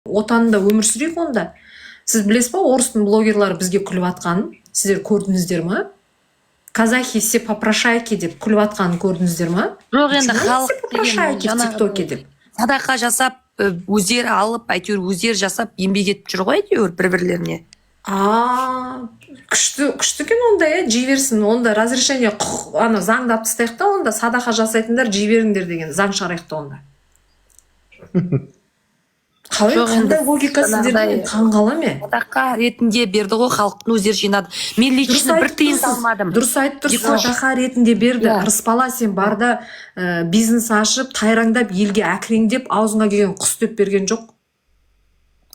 отанында өмір сүрейік онда. Сіз білесіз ба, орыстың блогерлары бізге күліп атқанын? Сіздер көрдіңіздер ма? Казахи все попрошайки деп күліп атқанын көрдіңіздер ма? Жоқ, енді халық попрошайки в ТикТоке деп. Садақа жасап, өздері алып, әйтеуір өздері жасап, еңбек етіп жүр ғой әйтеуір бір-бірлеріне. Күшті екен онда, жей берсін. Онда разрешение ана заңды алып тастайық та, онда садақа жасайтындар жей беріңдер деген заң шығарайық та онда. Қалай, қандай логика сіздерден таңғаламын? Садақа ретінде берді ғой, халықтың өздері жинады. Мен лично бір тиын салмадым. Дұрыс айтып тұрсыз, садақа ретінде берді. Рыспала, сен барда бизнес ашып, тайраңдап, елге әкіреңдеп, аузыңа келген құс деп берген жоқ.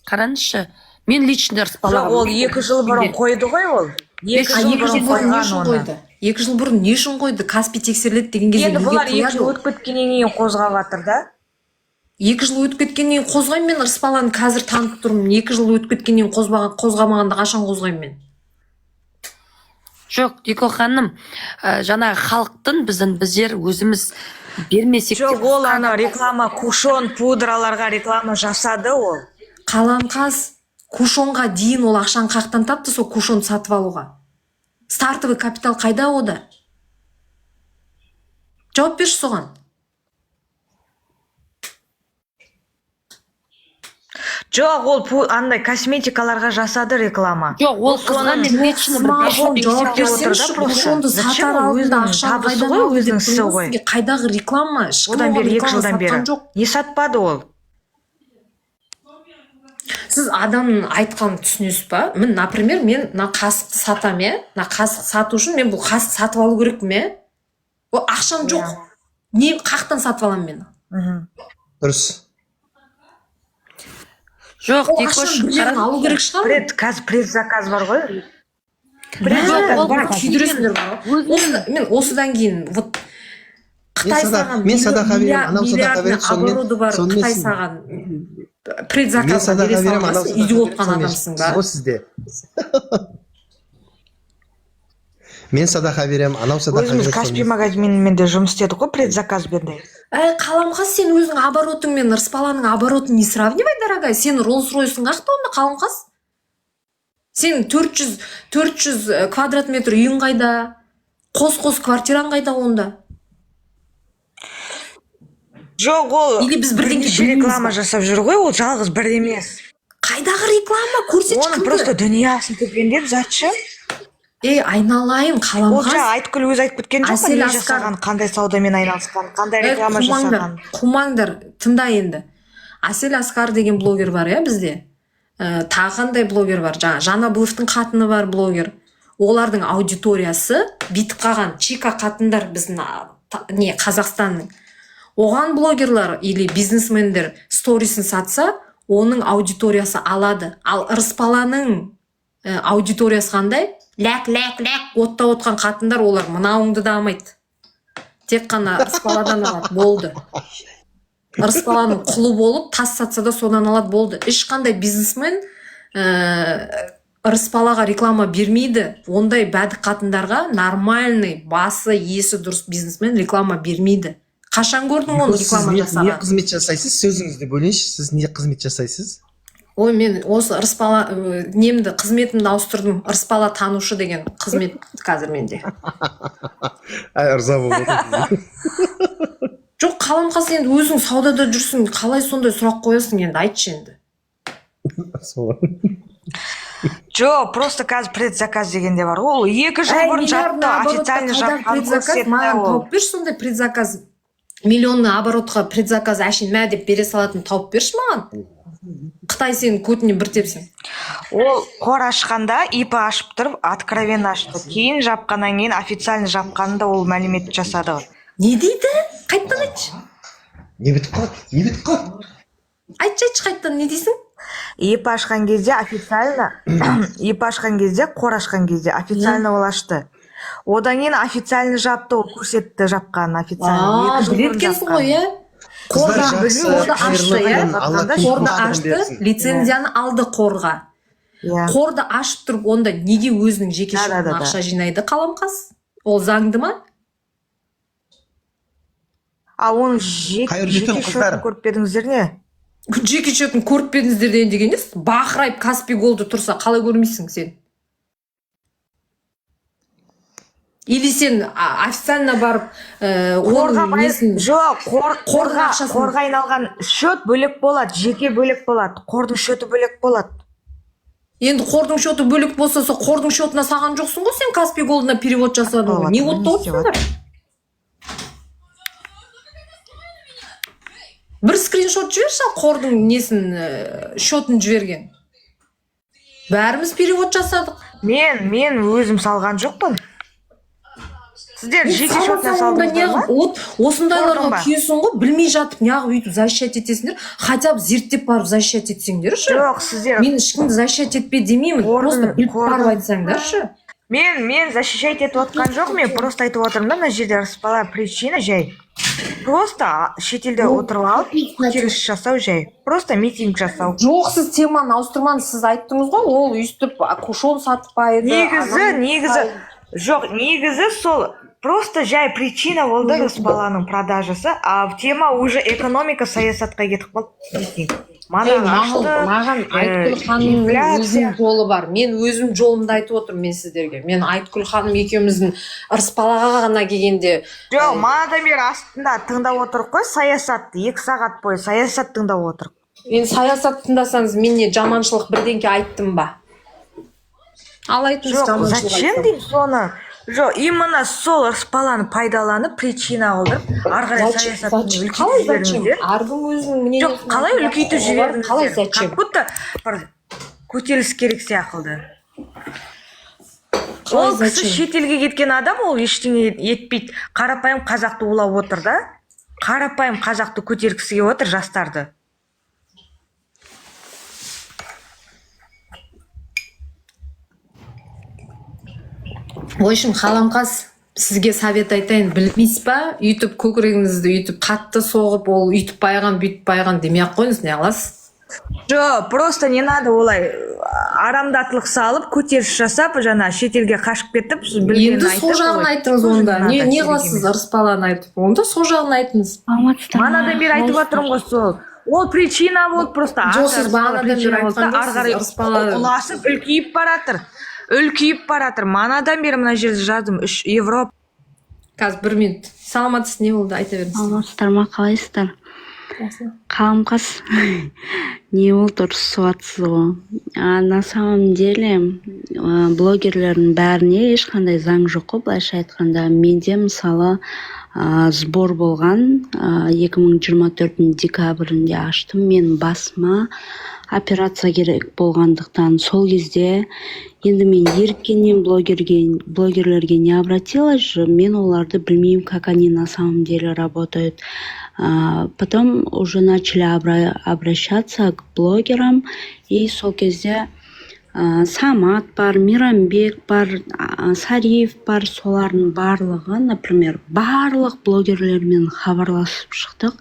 Қараңызшы, мен лично Рыспалаға. Ол 2 жыл бұрын қойды ғой ол. 2 жыл бұрын қойған оны. 2 жыл бұрын не үшін қойды? Каспий тексеріледі деген кезде енді бұлар 2 жыл өтіп кеткеннен кейін қозғап жатыр да. 2 жыл өтіп кеткеннен кейін қозғаймын, мен Рыспаланы қазір танып тұрмын. 2 жыл өтіп кеткеннен қозғамағанда қашан қозғаймын мен? Жоқ, Дико ханым, жаңағы халықтың біздер өзіміз бермесек. Жоқ, ол ана реклама, кушон, пудраларға реклама жасады ол. Қаламқас, кушонға дейін ол ақшаны қақтан тапты, сол кушонды сатып алуға. Стартовый капитал қайда ода? Жауап берші соған. Жоқ, ол андай косметикаларға жасады реклама. Жоқ, ол қызған мен лично жауап берсеңші, кушонды сатар алдында ақшаны қайдан алды деп тұрмыз. Қайдағы реклама? Одан бері 2 жылдан бері. Не сатпады ол? Сіз адамның айтқанын түсінесіз ба? Мен, например, мен қасықты сатам, қасық сату үшін мен бұл қасық сатып алу керекпін, ол ақшам жоқ. Не қақтан сатып аламын мен? Дұрыс. Жоқ, Дикош, алу керек шығар. Қазір предзаказ бар ғой. Күйдіресіңдер бар. Мен осыдан кейін Қытай саған миллиардный обороты бар, Қытай саған предзаказ бере салмасын, идиотқан адамсың ба? О сізде. Мен садақа берем, анау садақа берем. Өзіміз Каспий магазинмен де жұмыс істедік қой, предзаказ берді. Қаламқас, сен өзің оборотыңмен Рыспаланың оборотын не сравнивай, дорогая. Сен Rolls-Royce'ың қақта онда, Қаламқас? Сен 400 квадрат метр үйің қайда? Қос квартираң қайда онда? Жоқ, ол реклама жасап жүр ғой, ол жалғыз бір емес. Қайдағы реклама? Көрсетші қылды. Оның просто дүниясын көпендеп затшы. Айналайын, Қаламқас. Ол жаңа Айткүл өзі айтып кеткен жоқ па, не жасаған, қандай саудамен айналысқан, қандай реклама жасаған. Қумаңдар, тыңда енді. Әсел Асқар деген блогер бар, бізде. Тағы қандай блогер бар? Жана Бұловтың қатыны бар блогер. Олардың аудиториясы битіп қалған чика қатындар біздің Қазақстанның. Оған блогерлар или бизнесмендер сторисін сатса, оның аудиториясы алады. Ал Рыспаланың аудиториясы қандай? Ләк, отта отқан қатындар, олар мынауыңды да алмайды. Тек қана Рыспаладан алады, болды. Рыспаланың құлы болып, тас сатса да содан алады, болды. Ешқандай бизнесмен Рыспалаға реклама бермейді. Ондай бәдік қатындарға нормальный, басы, есі дұрыс бизнесмен реклама бермейді. Қашан көрдің оны реклама жасаған? Сіз не қызмет жасайсыз? Сөзіңізді бөлейінші, сіз не қызмет жасайсыз? Ой, мен осы Рыспала немді қызметімді ауыстырдым. Рыспала танушы деген қызмет қазір менде. Ырза болып отырсыз. Жоқ, Қаламқас, енді өзің саудада жүрсің, қалай сондай сұрақ қоясың, енді айтшы енді. Жоқ, просто қазір предзаказ дегенде бар. Ол 2 жыл бұрын жапты, официально жапқан көрсетті ол. Маған тауып берші сондай предзаказ. Миллионный оборотқа предзаказ әшейін мә деп бере салатын тауып берші маған. Қытай сенің көтінен бір тепсін. Ол қор ашқанда ИП ашып тұрып, откровенно ашты. Кейін жапқаннан кейін официально жапқанында ол мәлімет жасады. Не дейді? Қайттан айтшы. Не бітіп қалды? Айтшы, қайттан не дейсің? ИП ашқан кезде официально, ИП ашқан кезде, қор ашқан кезде официально ол ашты. Одан кейін официально жапты, ол көрсетті жапқанын официально. Білеткенсің ғой, Қорды ашты, лицензияны алды қорға. Қорды ашып тұрып, онда неге өзінің жеке шотына ақша жинайды, Қаламқас? Ол заңды ма? Оның жеке шотын көріп бердіңіздер не? жеке счетын көріп пе едіңіздер деген емес, бақырайып Каспий голды тұрса қалай көрмейсің сен? Или сен официально барып оның несін жоқ, қордың ақшасын қорға айналған счет бөлек болады, жеке бөлек болады, қордың счеті бөлек болады. енді қордың счеті бөлек болса, сол қордың счетына саған жоқсың ғой, сен Каспий голдына перевод жасадың ғой. Не отты отырсыңдар? Бір скриншот жіберші қордың несін счетін жіберген. Бәріміз перевод жасадық. Мен өзім салған жоқпын. Сіздер жеке счетына салдыңыздар ма? Осындайларға күйесің ғой, білмей жатып неғып өйтіп защищать етесіңдер. Хотя бы зерттеп барып защищать етсеңдерші. Жоқ, сіздер. Мен ешкімді защищать етпе демеймін. Просто біліп барып айтсаңдаршы. Мен защищать етіп отқан жоқ, мен просто айтып отырмын да, мына жерде распала причина жай. Просто шетелде отырып алып, көтеріліс жасау жай. Просто митинг жасау. Жоқ, сіз теманы ауыстырмаңыз, сіз айттыңыз ғой, ол өйстіп кушон сатпайды. Негізі сол просто жай причина болды распаланың продажасы, а тема уже экономика саясатқа кетіп қалды. Маған Айткүл ханымның өзінің жолы бар. Мен өзім жолымды айтып отырмын мен сіздерге. Мен Айткүл ханым екеуміздің ырыспалаға ғана келгенде. Жоқ, манадан бері астында тыңдап отырып қой, саясатты 2 сағат бойы саясат тыңдап отырып. Енді саясат тыңдасаңыз, мен не жаманшылық бірдеңке айттым ба? Ал айтыңыз жаманшылық. Зачем деймін соны? Жоқ, именно сол ырыспаланы пайдаланып, причина қылдырып, арғарай саясатын үлкейтіп жіберіңіздер. Әркім өзінің мнениесін. Жоқ, қалай үлкейтіп жібердіңіздер? Қалай зачем? Как будто көтеріліс керек сияқты. Ол кісі шетелге кеткен адам, ол ештеңе етпейді. Қарапайым қазақты улап отыр да. Қарапайым қазақты көтергісі келіп отыр, жастарды. В общем, Қаламқас, сізге совет айтайын, білмейсіз ба? Үйтіп көкірегіңізді үйтіп қатты соғып, ол үйтіп байған, бүйтіп байған демей ақ қойыңыз, не қыласыз? Жоқ, просто не надо олай арамдатылық салып, көтеріс жасап, жаңа шетелге қашып кетіп, білгенін айтып. Енді сол жағын айтыңыз онда. Не қыласыз ырыспаланы айтып? Онда сол жағын айтыңыз. Манадан бері айтып отырмын ғой сол. Ол причина болды просто. Жоқ, сіз бағанадан бері айтқанда ырыспала ұласып үлкейіп баратыр. Үлкейіп баратыр. Манадан бері мына жерде жаздым 3 Европа. Қазір 1 минут. Саламатсыз, не болды, айта беріңіз. Саламатсыздар ма, қалайсыздар? Қаламқас, не болды, ұрысыватсыз ғой. На самом деле блогерлердің бәріне ешқандай заң жоқ қой, былайша айтқанда. Менде мысалы сбор болған 2024 декабрінде аштым. Мен басыма операция керек болғандықтан сол кезде енді мен еріккеннен блогерлерге не обратилась же, мен оларды білмеймін, как они на самом деле работают. Потом уже начали обращаться к блогерам, и сол кезде Самат бар, Мейрамбек бар, Сариев бар, солардың барлығы, например, барлық блогерлермен хабарласып шықтық.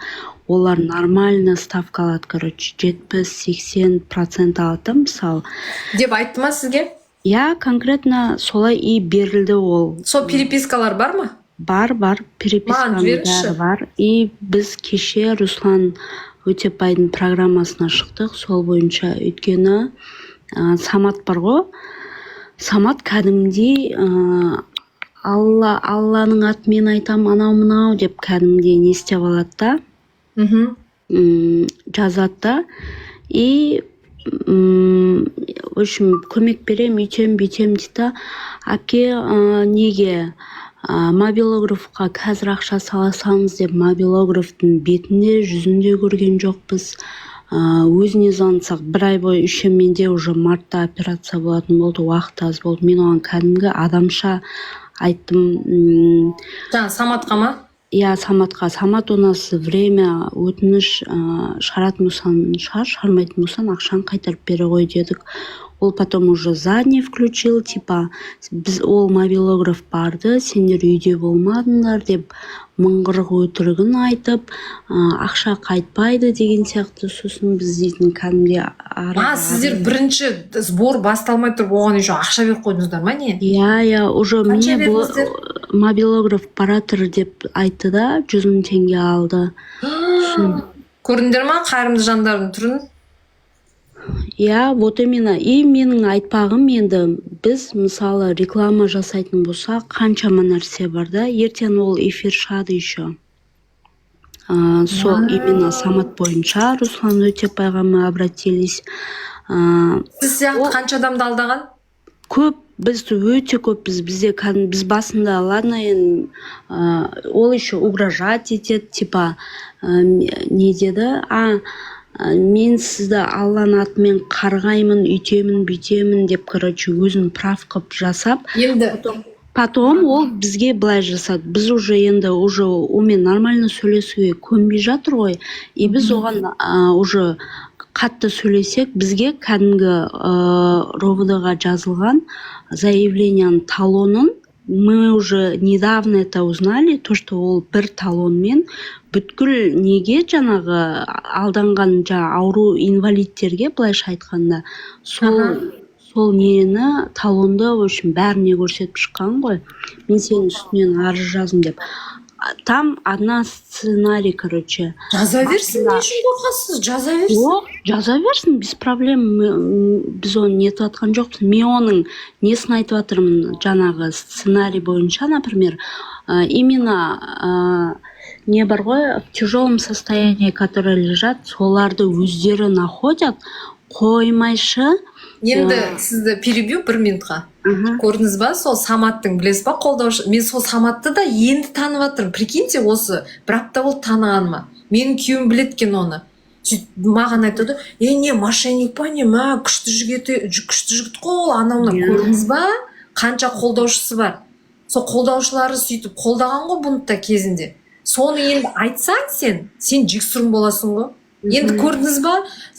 Олар нормально ставка алады, короче, 70-80% алады, мысалы. Деп айтты ма сізге? Я конкретно солай и берілді ол. Сол перепискалар бар ма? Бар, переписканың бәрі бар. И біз кеше Руслан Өтепбайдың программасына шықтық, сол бойынша. Өйткені Самат бар ғой, Самат кәдімдей Алланың атымен айтам, анау-мынау деп кәдімдей не істеп алады да, жазады да. И в общем, көмек берем, үйтем, бүйтем дейді. Әке, неге мобилографқа қазір ақша саласаңыз деп, мобилографтың бетінде, жүзінде көрген жоқпыз. Өзіне звонсақ, 1 ай бойы менде уже мартта операция болатын болды, уақыт аз болды. Мен оған кәдімгі адамша айттым. Жаңа Саматқа ма? Я Саматқа. Самат у нас время өтініш шығаратын болсан шығар, шығармайтын болсан ақшаны қайтарып бере ғой дедік. Ол потом уже задний включил, типа, біз ол мобилограф барды, сендер үйде болмадыңдар деп мыңғырық өтірігін айтып, ақша қайтпайды деген сияқты. Сосын біз дейтін кәдімде сіздер бірінші сбор басталмай тұрып оған еще ақша беріп қойдыңыздар ма, не? Я, уже мне мобилограф баратыр деп айтты да, 100 000 теңге алды. Көрдіңдер ма қайырымды жандардың түрін? иә, вот именно. И менің айтпағым енді біз мысалы реклама жасайтын болсақ қаншама нәрсе бар да, ертең ол эфир шығады еще. Сол именно самат бойынша Руслан Өтепбайға мы обратились. Сіз сияқты қанша адамды алдаған? Көп, біз өте көппіз. Біз басында, ладно, енді ол еще угрожать етеді, типа не деді, мен сізді Алланың атымен қарғаймын, үйтемін, бүйтемін деп, короче, өзін прав қып жасап. Енді Потом ол бізге былай жасады. Біз уже онымен нормально сөйлесуге көнбей жатыр ғой. И біз оған уже қатты сөйлесек, бізге кәдімгі ровд-ға жазылған заявленияның талонын, мы уже недавно это узнали, то, что ол бір талонмен бүткіл неге жаңағы алданған ауру инвалидтерге, былайша айтқанда, сол нені талонды в общем бәріне көрсетіп шыққан ғой. Мен сенің үстінен арыз жаздым деп. Там одна сценарий, короче. жаза берсін, не үшін қорқасыз? Жаза берсін. Жоқ, жаза берсін, без проблем. Біз оны нетіп атқан жоқпыз. Мен оның несін айтып атырмын, жаңағы сценарий бойынша, например, именно не бар ғой, в тяжелом состоянии, которые лежат, соларды өздері находят, қоймайшы. Енді сізді перебью бір минутқа. Көрдіңіз ба, сол Саматтың, білесіз ба, қолдаушы. Мен сол Саматты да енді танып жатырмын. Прикиньте, осы бір апта болды танығаныма. Менің күйеуім білеткен оны. Маған айтады, не мошенник па, не күшті жігіт қол, анауына. Көрдіңіз ба, қанша қолдаушысы бар. Сол қолдаушылары сөйтіп қолдаған ғой бұны да кезінде. Соны енді айтсаң сен жексұрын боласың ғой. Енді көрдіңіз ба,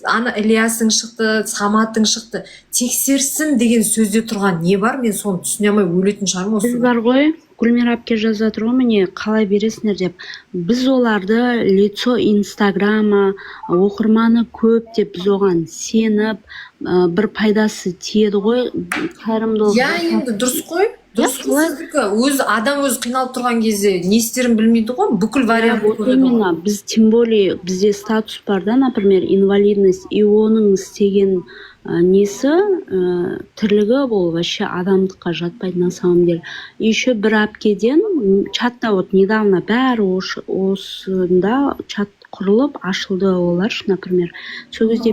ана Ілиясың шықты, Саматтың шықты, тексерсін деген сөзде тұрған не бар? Мен соны түсіне алмай өлетін шығармын осы. Біз бар ғой, Гүлмира әпке жазып жатыр ғой, міне қалай бересіңдер деп. Біз оларды лицо инстаграма, оқырманы көп деп біз оған сеніп, бір пайдасы тиеді ғой, қайырымдылық. Я енді дұрыс қой. Өз адам өзі қиналып тұрған кезде не істерін білмейді ғой, бүкіл вариант көреді ғой. Біз тем более бізде статус бар да, например, инвалидность, и оның істеген несі тірлігі бұл вообще адамдыққа жатпайды на самом деле. Еще бір әпкеден чатта вот недавно бәрі осында чат құрылып ашылды олар, например. Сол кезде